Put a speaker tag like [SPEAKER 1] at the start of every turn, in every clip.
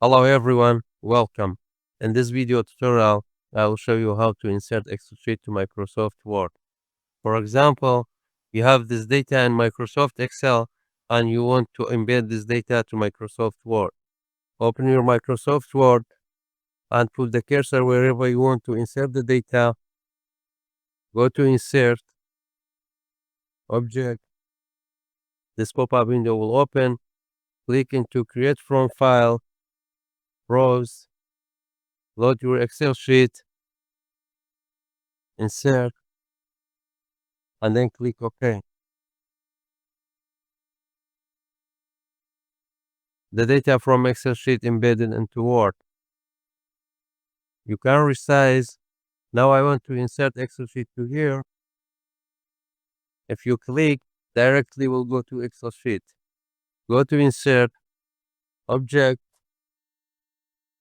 [SPEAKER 1] Hello everyone, welcome. In this video tutorial, I will show you how to insert Excel sheet to Microsoft Word. For example, you have this data in Microsoft Excel and you want to embed this data to Microsoft Word. Open your Microsoft Word and put the cursor wherever you want to insert the data. Go to Insert, Object. This pop-up window will open. Click into Create from File, Browse, load your Excel sheet, insert, and then click OK. The data from Excel sheet embedded into Word. You can resize. Now I want to insert Excel sheet to here. If you click, directly will go to Excel sheet. Go to Insert, Object,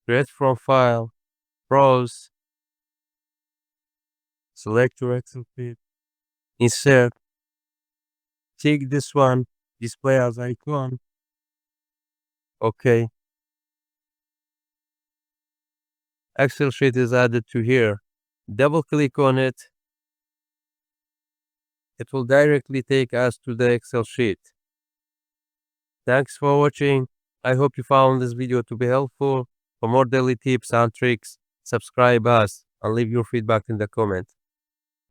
[SPEAKER 1] Create from File, Browse, select your Excel sheet, Insert, take this one, Display as icon, OK. Excel sheet is added to here. Double click on it. It will directly take us to the Excel sheet. Thanks for watching. I hope you found this video to be helpful. For more daily tips and tricks, subscribe us and leave your feedback in the comments.